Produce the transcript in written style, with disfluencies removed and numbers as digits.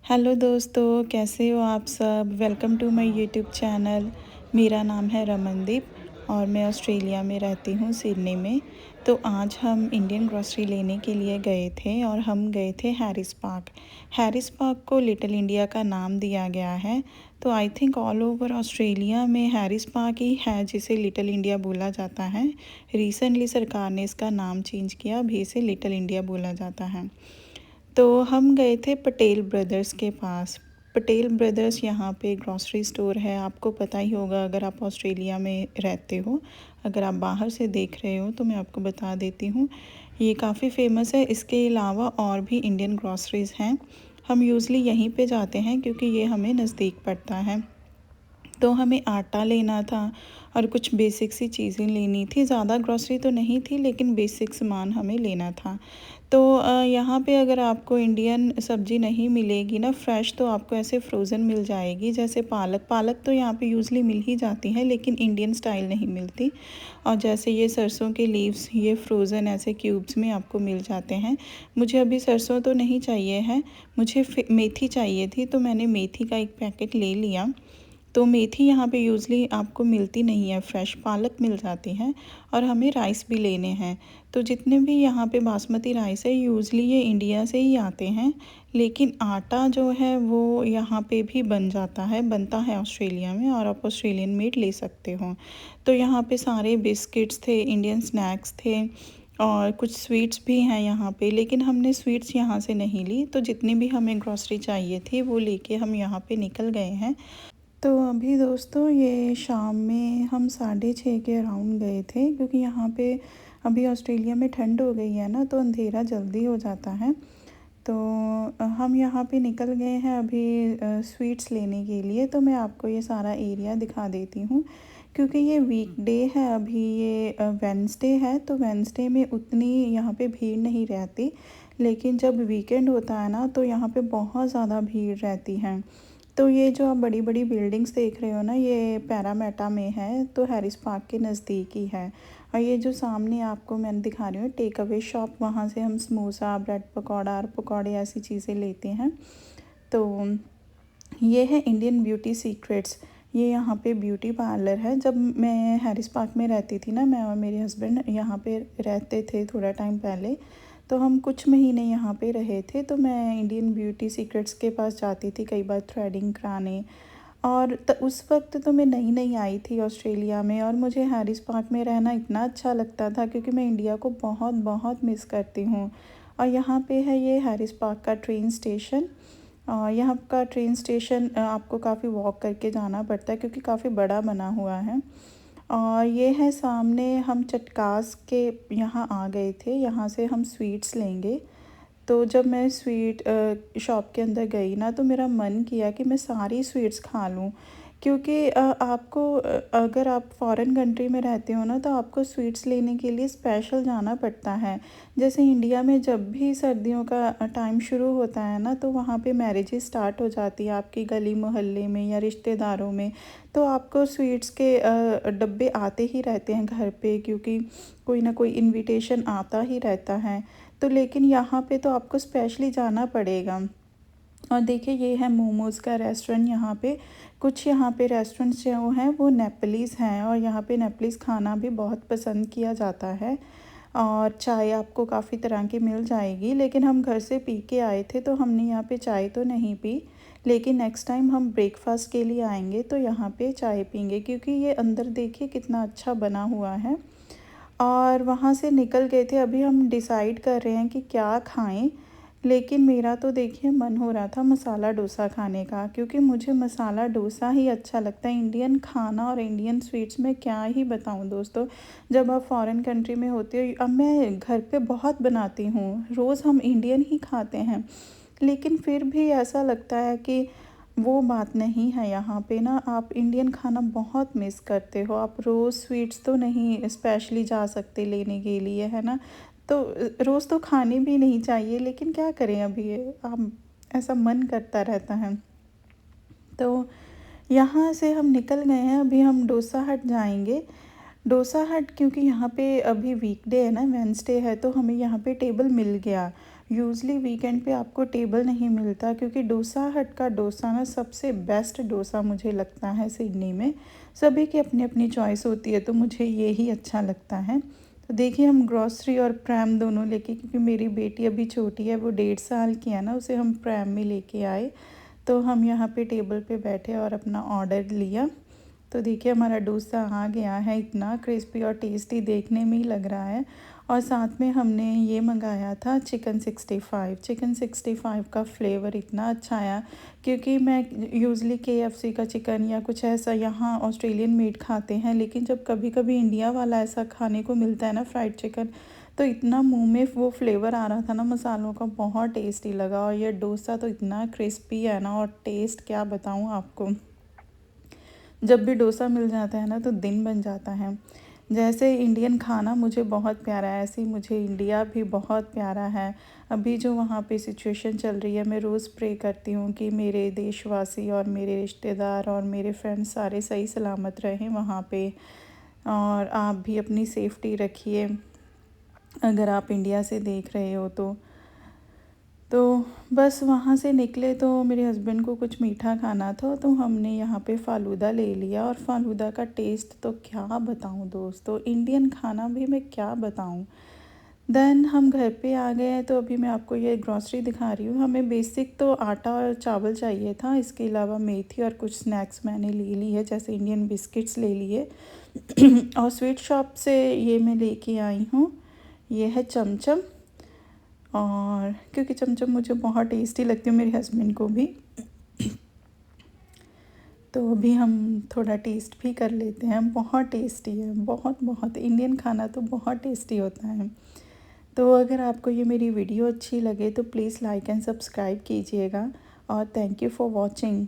Hello दोस्तों, कैसे हो आप सब। Welcome to my YouTube channel. मेरा नाम है रमनदीप और मैं ऑस्ट्रेलिया में रहती हूँ, सिडनी में। तो आज हम इंडियन ग्रॉसरी लेने के लिए गए थे और हम गए थे हैरिस पार्क। हैरिस पार्क को लिटिल इंडिया का नाम दिया गया है। तो I think all over Australia में हैरिस पार्क ही है जिसे लिटिल इंडिया बोला जाता है। रिसेंटली सरकार ने इसका नाम चेंज किया, अभी इसे लिटिल इंडिया बोला जाता है। तो हम गए थे पटेल ब्रदर्स के पास। पटेल ब्रदर्स यहाँ पे ग्रॉसरी स्टोर है, आपको पता ही होगा अगर आप ऑस्ट्रेलिया में रहते हो। अगर आप बाहर से देख रहे हो तो मैं आपको बता देती हूँ, ये काफ़ी फेमस है। इसके अलावा और भी इंडियन ग्रॉसरीज़ हैं। हम यूज़ली यहीं पे जाते हैं क्योंकि ये हमें नज़दीक पड़ता है। तो हमें आटा लेना था और कुछ बेसिक सी चीज़ें लेनी थी। ज़्यादा ग्रॉसरी तो नहीं थी लेकिन बेसिक सामान हमें लेना था। तो यहाँ पे अगर आपको इंडियन सब्ज़ी नहीं मिलेगी ना फ्रेश, तो आपको ऐसे फ्रोज़न मिल जाएगी। जैसे पालक पालक तो यहाँ पे यूज़ली मिल ही जाती है लेकिन इंडियन स्टाइल नहीं मिलती। और जैसे ये सरसों के लीव्स, ये फ्रोज़न ऐसे क्यूब्स में आपको मिल जाते हैं। मुझे अभी सरसों तो नहीं चाहिए है, मुझे मेथी चाहिए थी, तो मैंने मेथी का एक पैकेट ले लिया। तो मेथी यहाँ पे यूज़ली आपको मिलती नहीं है, फ्रेश पालक मिल जाती है। और हमें राइस भी लेने हैं। तो जितने भी यहाँ पे बासमती राइस है यूज़ली ये इंडिया से ही आते हैं, लेकिन आटा जो है वो यहाँ पे भी बन जाता है, बनता है ऑस्ट्रेलिया में, और आप ऑस्ट्रेलियन मेड ले सकते हो। तो यहाँ पे सारे बिस्किट्स थे, इंडियन स्नैक्स थे और कुछ स्वीट्स भी हैं यहाँ पे, लेकिन हमने स्वीट्स यहाँ से नहीं ली। तो जितनी भी हमें ग्रॉसरी चाहिए थी वो लेके हम यहाँ पे निकल गए हैं। तो अभी दोस्तों ये शाम में हम 6:30 के अराउंड गए थे, क्योंकि यहाँ पे अभी ऑस्ट्रेलिया में ठंड हो गई है ना, तो अंधेरा जल्दी हो जाता है। तो हम यहाँ पे निकल गए हैं अभी स्वीट्स लेने के लिए। तो मैं आपको ये सारा एरिया दिखा देती हूँ, क्योंकि ये वीकडे है, अभी ये वेडनेसडे है, तो वेडनेसडे में उतनी यहाँ पे भीड़ नहीं रहती। लेकिन जब वीकेंड होता है ना तो यहाँ पे बहुत ज़्यादा भीड़ रहती है। तो ये जो आप बड़ी बड़ी बिल्डिंग्स देख रहे हो ना, ये पैरामेटा में है, तो हैरिस पार्क के नज़दीक ही है। और ये जो सामने आपको मैं दिखा रही हूँ टेक अवे शॉप, वहाँ से हम समोसा, ब्रेड पकौड़ा और पकौड़े ऐसी चीज़ें लेते हैं। तो ये है इंडियन ब्यूटी सीक्रेट्स। ये यहाँ पे ब्यूटी पार्लर है। जब मैं हैरिस पार्क में रहती थी ना, मैं और मेरे हस्बैंड यहाँ पे रहते थे थोड़ा टाइम पहले, तो हम कुछ महीने यहाँ पे रहे थे। तो मैं इंडियन ब्यूटी सीक्रेट्स के पास जाती थी कई बार थ्रेडिंग कराने। और उस वक्त तो मैं नई नई आई थी ऑस्ट्रेलिया में, और मुझे हैरिस पार्क में रहना इतना अच्छा लगता था क्योंकि मैं इंडिया को बहुत बहुत मिस करती हूँ। और यहाँ पे है ये हैरिस पार्क का ट्रेन स्टेशन। यहाँ का ट्रेन स्टेशन आपको काफ़ी वॉक करके जाना पड़ता है क्योंकि काफ़ी बड़ा बना हुआ है। और ये है सामने, हम चटकास के यहाँ आ गए थे, यहाँ से हम स्वीट्स लेंगे। तो जब मैं स्वीट शॉप के अंदर गई ना, तो मेरा मन किया कि मैं सारी स्वीट्स खा लूँ, क्योंकि आपको अगर आप फॉरेन कंट्री में रहते हो ना, तो आपको स्वीट्स लेने के लिए स्पेशल जाना पड़ता है। जैसे इंडिया में जब भी सर्दियों का टाइम शुरू होता है ना, तो वहाँ पे मैरिजेस स्टार्ट हो जाती है आपकी गली मोहल्ले में या रिश्तेदारों में। तो आपको स्वीट्स के डब्बे आते ही रहते हैं घर पे, क्योंकि कोई ना कोई इनविटेशन आता ही रहता है। तो लेकिन यहाँ पे तो आपको स्पेशली जाना पड़ेगा। और देखिए ये है मोमोज़ का रेस्टोरेंट। यहाँ पे कुछ यहाँ पे रेस्टोरेंट्स जो हैं वो नेपलीज़ हैं, और यहाँ पे नेपलीज़ खाना भी बहुत पसंद किया जाता है। और चाय आपको काफ़ी तरह की मिल जाएगी, लेकिन हम घर से पी के आए थे तो हमने यहाँ पे चाय तो नहीं पी। लेकिन नेक्स्ट टाइम हम ब्रेकफास्ट के लिए आएंगे तो यहाँ पे चाय पीएंगे, क्योंकि ये अंदर देखिए कितना अच्छा बना हुआ है। और वहाँ से निकल गए थे। अभी हम डिसाइड कर रहे हैं कि क्या खाएं, लेकिन मेरा तो देखिए मन हो रहा था मसाला डोसा खाने का, क्योंकि मुझे मसाला डोसा ही अच्छा लगता है। इंडियन खाना और इंडियन स्वीट्स में क्या ही बताऊं दोस्तों। जब आप फॉरेन कंट्री में होते हो, अब मैं घर पे बहुत बनाती हूँ, रोज़ हम इंडियन ही खाते हैं, लेकिन फिर भी ऐसा लगता है कि वो बात नहीं है। यहाँ पे ना आप इंडियन खाना बहुत मिस करते हो। आप रोज़ स्वीट्स तो नहीं स्पेशली जा सकते लेने के लिए, है ना। तो रोज़ तो खाने भी नहीं चाहिए, लेकिन क्या करें, अभी आप ऐसा मन करता रहता है। तो यहाँ से हम निकल गए हैं, अभी हम डोसा हट जाएंगे। डोसा हट क्योंकि यहाँ पे अभी वीकडे है ना, वेडनेसडे है, तो हमें यहाँ पे टेबल मिल गया। यूज़ुअली वीकेंड पे आपको टेबल नहीं मिलता, क्योंकि डोसा हट का डोसा ना सबसे बेस्ट डोसा मुझे लगता है सिडनी में। सभी की अपनी अपनी चॉइस होती है, तो मुझे ये ही अच्छा लगता है। तो देखिए हम ग्रॉसरी और प्रैम दोनों लेके, क्योंकि मेरी बेटी अभी छोटी है, वो 1.5 साल की है ना, उसे हम प्रैम में लेके आए। तो हम यहाँ पे टेबल पे बैठे और अपना ऑर्डर लिया। तो देखिए हमारा डोसा आ गया है, इतना क्रिस्पी और टेस्टी देखने में ही लग रहा है। और साथ में हमने ये मंगाया था चिकन 65 का फ्लेवर इतना अच्छा आया, क्योंकि मैं यूज़ुअली KFC का चिकन या कुछ ऐसा यहाँ ऑस्ट्रेलियन मेड खाते हैं, लेकिन जब कभी कभी इंडिया वाला ऐसा खाने को मिलता है ना फ्राइड चिकन, तो इतना मुंह में वो फ्लेवर आ रहा था ना मसालों का, बहुत टेस्टी लगा। और ये डोसा तो इतना क्रिस्पी है ना, और टेस्ट क्या बताऊँ आपको, जब भी डोसा मिल जाता है ना तो दिन बन जाता है। जैसे इंडियन खाना मुझे बहुत प्यारा है, ऐसे ही मुझे इंडिया भी बहुत प्यारा है। अभी जो वहाँ पे सिचुएशन चल रही है, मैं रोज़ प्रे करती हूँ कि मेरे देशवासी और मेरे रिश्तेदार और मेरे फ्रेंड्स सारे सही सलामत रहें वहाँ पे। और आप भी अपनी सेफ्टी रखिए, अगर आप इंडिया से देख रहे हो तो बस वहाँ से निकले तो मेरे हस्बैंड को कुछ मीठा खाना था, तो हमने यहाँ पे फ़ालूदा ले लिया। और फ़ालूदा का टेस्ट तो क्या बताऊँ दोस्तों, इंडियन खाना भी मैं क्या बताऊँ। देन हम घर पे आ गए हैं, तो अभी मैं आपको ये ग्रॉसरी दिखा रही हूँ। हमें बेसिक तो आटा और चावल चाहिए था, इसके अलावा मेथी और कुछ स्नैक्स मैंने ले ली है, जैसे इंडियन बिस्किट्स ले लिए। और स्वीट शॉप से ये मैं लेके आई हूँ, ये है चमचम। और क्योंकि चमचम मुझे बहुत टेस्टी लगती है, मेरे हस्बैंड को भी। तो अभी हम थोड़ा टेस्ट भी कर लेते हैं, बहुत टेस्टी है, बहुत बहुत इंडियन खाना तो बहुत टेस्टी होता है। तो अगर आपको ये मेरी वीडियो अच्छी लगे तो प्लीज़ लाइक एंड सब्सक्राइब कीजिएगा, और थैंक यू फॉर वॉचिंग।